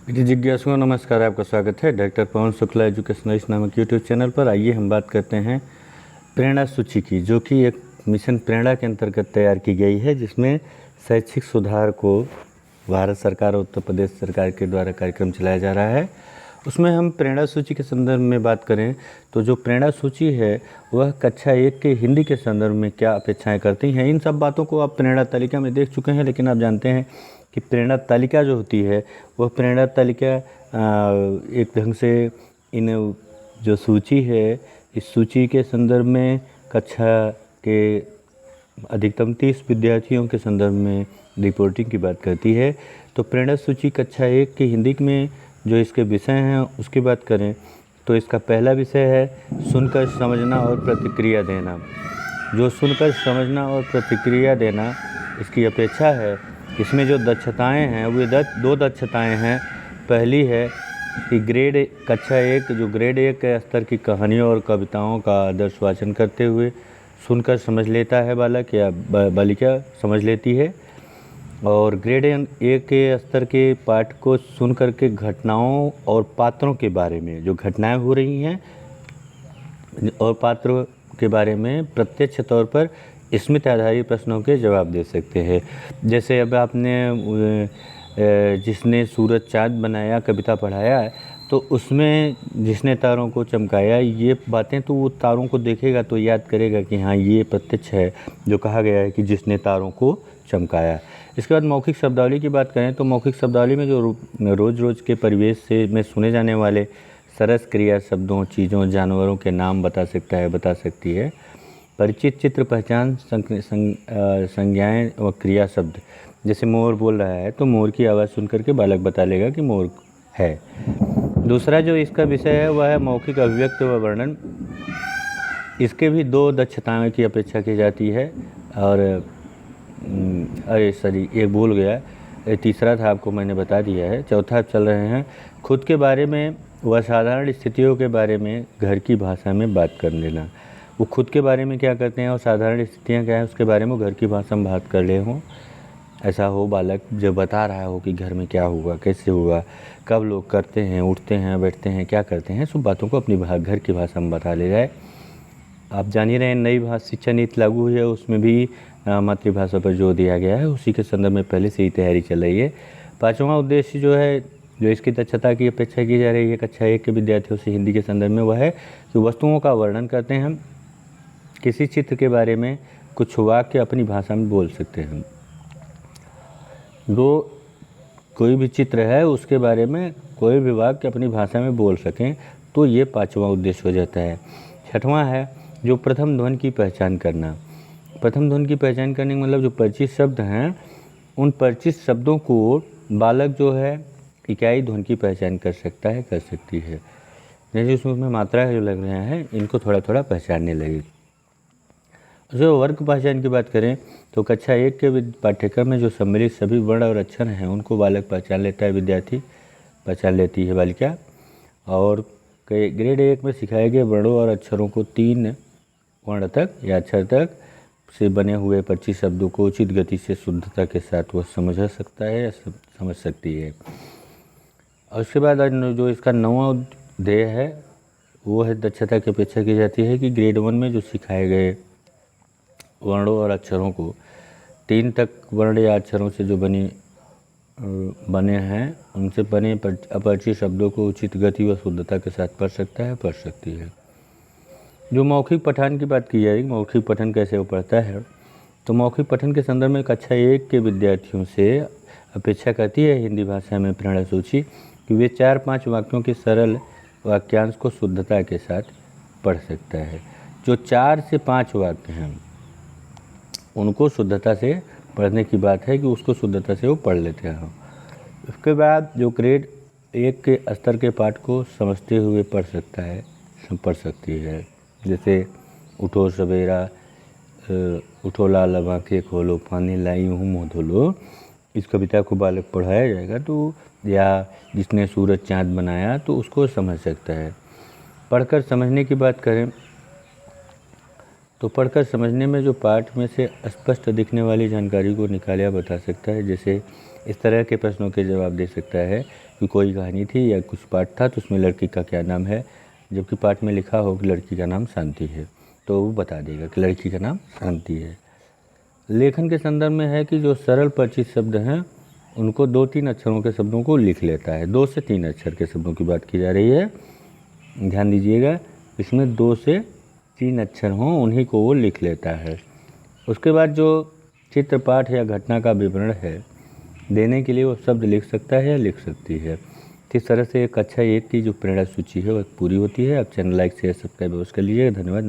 प्रिय जिज्ञासुओं, नमस्कार। आपका स्वागत है डॉक्टर पवन शुक्ला एजुकेशनल नामक यूट्यूब चैनल पर। आइए हम बात करते हैं प्रेरणा सूची की, जो कि एक मिशन प्रेरणा के अंतर्गत तैयार की गई है, जिसमें शैक्षिक सुधार को भारत सरकार और उत्तर प्रदेश सरकार के द्वारा कार्यक्रम चलाया जा रहा है। उसमें हम प्रेरणा सूची के संदर्भ में बात करें तो जो प्रेरणा सूची है वह कक्षा 1 के हिंदी के संदर्भ में क्या अपेक्षाएं करती हैं, इन सब बातों को आप प्रेरणा तालिका में देख चुके हैं। लेकिन आप जानते हैं कि प्रेरणा तालिका जो होती है वह प्रेरणा तालिका एक ढंग से इन जो सूची है, इस सूची के संदर्भ में कक्षा के अधिकतम 30 विद्यार्थियों के संदर्भ में रिपोर्टिंग की बात करती है। तो प्रेरणा सूची कक्षा 1 की हिंदी में जो इसके विषय हैं उसकी बात करें तो इसका पहला विषय है सुनकर समझना और प्रतिक्रिया देना। जो सुनकर समझना और प्रतिक्रिया देना इसकी अपेक्षा है। इसमें जो दक्षताएं हैं वे दो दक्षताएं हैं। पहली है कि कक्षा 1 जो ग्रेड 1 के स्तर की कहानियों और कविताओं का आदर्श वाचन करते हुए सुनकर समझ लेता है बालक या बालिका समझ लेती है। और ग्रेड 1 के स्तर के पाठ को सुन करके घटनाओं और पात्रों के बारे में, जो घटनाएं हो रही हैं और पात्रों के बारे में प्रत्यक्ष तौर पर स्मृत आधारित प्रश्नों के जवाब दे सकते हैं। जैसे अब आपने जिसने सूरज चाँद बनाया कविता पढ़ाया है, तो उसमें जिसने तारों को चमकाया, ये बातें तो वो तारों को देखेगा तो याद करेगा कि हाँ ये प्रत्यक्ष है जो कहा गया है कि जिसने तारों को चमकाया। इसके बाद मौखिक शब्दावली की बात करें तो मौखिक शब्दावली में जो रोज़ के परिवेश से में सुने जाने वाले सरस क्रिया शब्दों, चीज़ों, जानवरों के नाम बता सकती है। परिचित चित्र, पहचान, संज्ञाएं व क्रिया शब्द। जैसे मोर बोल रहा है तो मोर की आवाज़ सुनकर के बालक बता लेगा कि मोर है। दूसरा जो इसका विषय है वह है मौखिक अभिव्यक्ति व वर्णन। इसके भी दो दक्षताओं की अपेक्षा की जाती है। और एक भूल गया, तीसरा था आपको मैंने बता दिया है। चौथा चल रहे हैं खुद के बारे में व साधारण स्थितियों के बारे में घर की भाषा में बात कर लेना। वो खुद के बारे में क्या करते हैं और साधारण स्थितियाँ क्या है उसके बारे में घर की भाषा में बात कर ले हों। ऐसा हो बालक जब बता रहा हो कि घर में क्या हुआ, कैसे हुआ, कब लोग करते हैं, उठते हैं, बैठते हैं, क्या करते हैं, सब बातों को अपनी घर की भाषा में बता ले जाए। आप जान ही रहे हैं नई शिक्षा नीति लागू हुई है, उसमें भी मातृभाषा पर जोर दिया गया है। उसी के संदर्भ में पहले से ही तैयारी चल रही है। पाँचवां उद्देश्य जो है, जो इसकी दक्षता की अपेक्षा की जा रही है कक्षा 1 के विद्यार्थियों से हिंदी के संदर्भ में, वह है कि वस्तुओं का वर्णन करते हैं हम। किसी चित्र के बारे में कुछ वाक्य अपनी भाषा में बोल सकते हैं। कोई भी चित्र है उसके बारे में कोई भी वाक्य अपनी भाषा में बोल सकें, तो ये पाँचवां उद्देश्य हो जाता है। छठवां है जो प्रथम ध्वनि की पहचान करना। प्रथम ध्वनि की पहचान करने का मतलब जो परिचित शब्द हैं उन परिचित शब्दों को बालक जो है इकाई ध्वनि की पहचान कर सकती है। जैसे उसमें मात्रा जो लग रहे हैं इनको थोड़ा थोड़ा पहचानने लगे। जो वर्ग पहचान की बात करें तो कक्षा 1 के पाठ्यक्रम में जो सम्मिलित सभी वर्ण और अक्षर हैं उनको बालक पहचान लेता है, विद्यार्थी पहचान लेती है बालिका। और ग्रेड 1 में सिखाए गए वर्णों और अक्षरों को 3 वर्ण तक या अक्षर तक से बने हुए परिचित शब्दों को उचित गति से शुद्धता के साथ वह समझ सकता है या समझ सकती है। और उसके बाद जो इसका 9वां ध्येय है वो है दक्षता की अपेक्षा की जाती है कि ग्रेड 1 में जो सिखाए गए वर्णों और अक्षरों को 3 तक वर्ण या अक्षरों से जो बने हैं उनसे बने अपरिचित शब्दों को उचित गति व शुद्धता के साथ पढ़ सकती है। जो मौखिक पठन की बात की जाएगी, मौखिक पठन कैसे वो पढ़ता है, तो मौखिक पठन के संदर्भ में कक्षा 1 के विद्यार्थियों से अपेक्षा करती है हिंदी भाषा में प्रेरणा सूची कि वे 4-5 वाक्यों के सरल वाक्यांश को शुद्धता के साथ पढ़ सकता है। जो 4 से 5 वाक्य हैं उनको शुद्धता से पढ़ने की बात है कि उसको शुद्धता से वो पढ़ लेते हैं। उसके बाद जो ग्रेड 1 के स्तर के पाठ को समझते हुए पढ़ सकती है। जैसे उठो सवेरा, उठो लाल आँखें खोलो, पानी लाई हूँ मुँह धो लो, इस कविता को बालक पढ़ाया जाएगा तो, या जिसने सूरज चाँद बनाया तो उसको समझ सकता है। पढ़कर समझने की बात करें तो पढ़कर समझने में जो पाठ में से स्पष्ट दिखने वाली जानकारी को निकाल या बता सकता है। जैसे इस तरह के प्रश्नों के जवाब दे सकता है कि कोई कहानी थी या कुछ पाठ था तो उसमें लड़की का क्या नाम है, जबकि पाठ में लिखा हो कि लड़की का नाम शांति है, तो वो बता देगा कि लड़की का नाम शांति है। लेखन के संदर्भ में है कि जो सरल परिचित शब्द हैं उनको 2-3 अक्षरों के शब्दों को लिख लेता है। 2 से 3 अक्षर के शब्दों की बात की जा रही है, ध्यान दीजिएगा। इसमें 2 से 3 अक्षर हों उन्हीं को वो लिख लेता है। उसके बाद जो चित्र पाठ या घटना का विवरण है देने के लिए वो शब्द लिख सकता है या लिख सकती है। इस तरह से कक्षा 1 की जो प्रेरणा सूची है वो पूरी होती है। आप चैनल लाइक शेयर सब्सक्राइब अवश्य कर लीजिएगा। धन्यवाद।